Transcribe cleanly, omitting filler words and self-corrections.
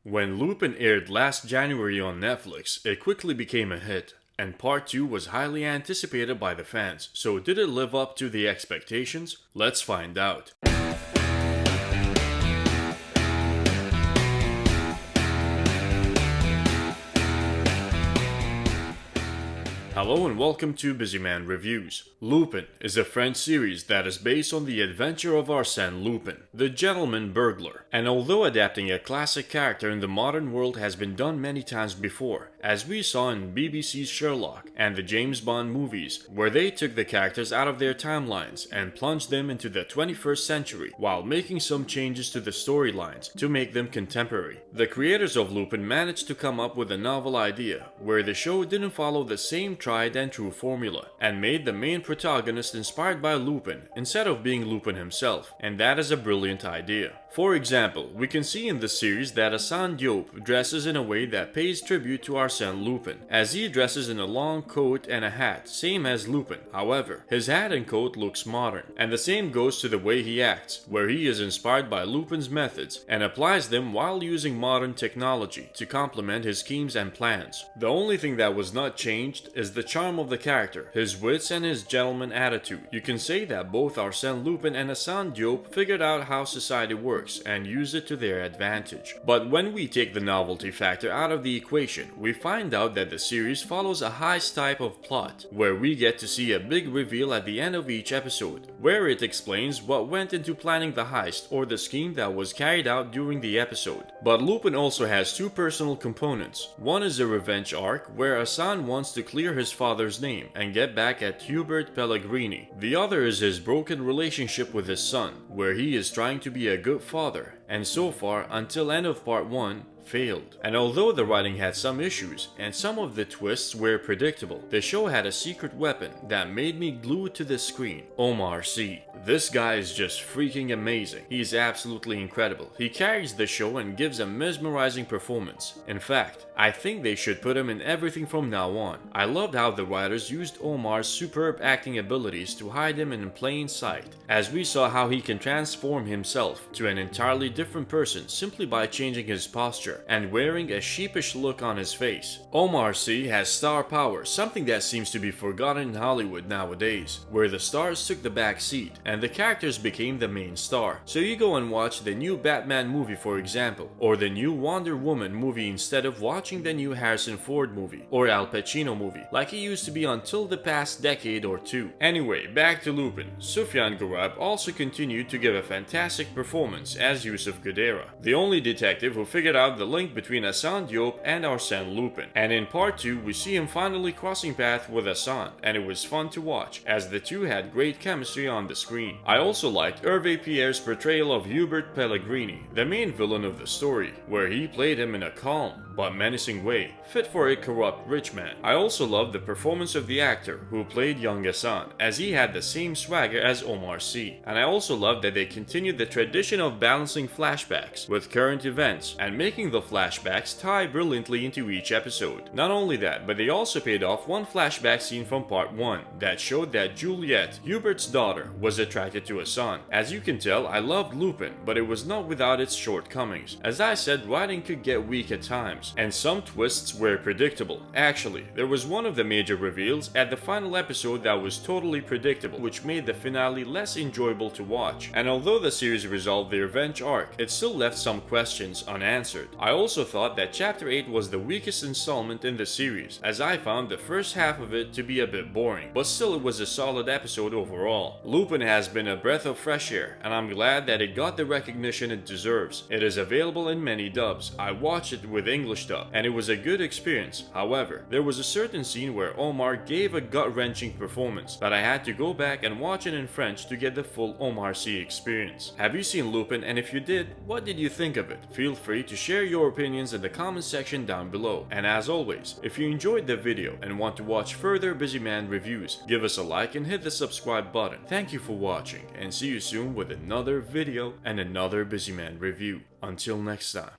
When Lupin aired last January on Netflix, it quickly became a hit, and Part 2 was highly anticipated by the fans, so did it live up to the expectations? Let's find out. Hello and welcome to Busyman Reviews. Lupin is a French series that is based on the adventure of Arsène Lupin, the gentleman burglar. And although adapting a classic character in the modern world has been done many times before, as we saw in BBC's Sherlock and the James Bond movies, where they took the characters out of their timelines and plunged them into the 21st century while making some changes to the storylines to make them contemporary. The creators of Lupin managed to come up with a novel idea where the show didn't follow the same tried and true formula and made the main protagonist inspired by Lupin instead of being Lupin himself, and that is a brilliant idea. For example, we can see in the series that Hassan Diop dresses in a way that pays tribute to Arsène Lupin, as he dresses in a long coat and a hat, same as Lupin. However, his hat and coat looks modern, and the same goes to the way he acts, where he is inspired by Lupin's methods and applies them while using modern technology to complement his schemes and plans. The only thing that was not changed is the charm of the character, his wits and his gentleman attitude. You can say that both Arsène Lupin and Hassan Diop figured out how society works and use it to their advantage. But when we take the novelty factor out of the equation, we find out that the series follows a heist type of plot, where we get to see a big reveal at the end of each episode, where it explains what went into planning the heist or the scheme that was carried out during the episode. But Lupin also has two personal components. One is a revenge arc, where Hassan wants to clear his father's name and get back at Hubert Pellegrini. The other is his broken relationship with his son, where he is trying to be a good father, and so far, until end of part 1, failed. And although the writing had some issues, and some of the twists were predictable, the show had a secret weapon that made me glued to the screen: Omar Sy. This guy is just freaking amazing. He's absolutely incredible. He carries the show and gives a mesmerizing performance. In fact, I think they should put him in everything from now on. I loved how the writers used Omar's superb acting abilities to hide him in plain sight, as we saw how he can transform himself to an entirely different person simply by changing his posture and wearing a sheepish look on his face. Omar Sy has star power, something that seems to be forgotten in Hollywood nowadays, where the stars took the back seat and the characters became the main star. So you go and watch the new Batman movie, for example, or the new Wonder Woman movie instead of watching the new Harrison Ford movie or Al Pacino movie, like he used to be until the past decade or two. Anyway, back to Lupin. Sufjan Gorab also continued to give a fantastic performance as Yusuf Gadera, the only detective who figured out the link between Hassan Diop and Arsène Lupin. And in part 2, we see him finally crossing paths with Hassan, and it was fun to watch, as the two had great chemistry on the screen. I also liked Hervé Pierre's portrayal of Hubert Pellegrini, the main villain of the story, where he played him in a calm but menacing way, fit for a corrupt rich man. I also loved the performance of the actor who played young Hassan, as he had the same swagger as Omar Sy. And I also loved that they continued the tradition of balancing flashbacks with current events and making the flashbacks tie brilliantly into each episode. Not only that, but they also paid off one flashback scene from part 1 that showed that Juliette, Hubert's daughter, was attracted to Hassan. As you can tell, I loved Lupin, but it was not without its shortcomings. As I said, writing could get weak at times, and some twists were predictable. Actually, there was one of the major reveals at the final episode that was totally predictable, which made the finale less enjoyable to watch. And although the series resolved the revenge arc, it still left some questions unanswered. I also thought that Chapter 8 was the weakest installment in the series, as I found the first half of it to be a bit boring, but still it was a solid episode overall. Lupin has been a breath of fresh air, and I'm glad that it got the recognition it deserves. It is available in many dubs. I watched it with English dub, and it was a good experience. However, there was a certain scene where Omar gave a gut-wrenching performance that I had to go back and watch it in French to get the full Omar Sy experience. Have you seen Lupin, and if you did, what did you think of it? Feel free to share your opinions in the comment section down below. And as always, if you enjoyed the video and want to watch further Busyman reviews, give us a like and hit the subscribe button. Thank you for watching, and see you soon with another video and another Busyman review. Until next time.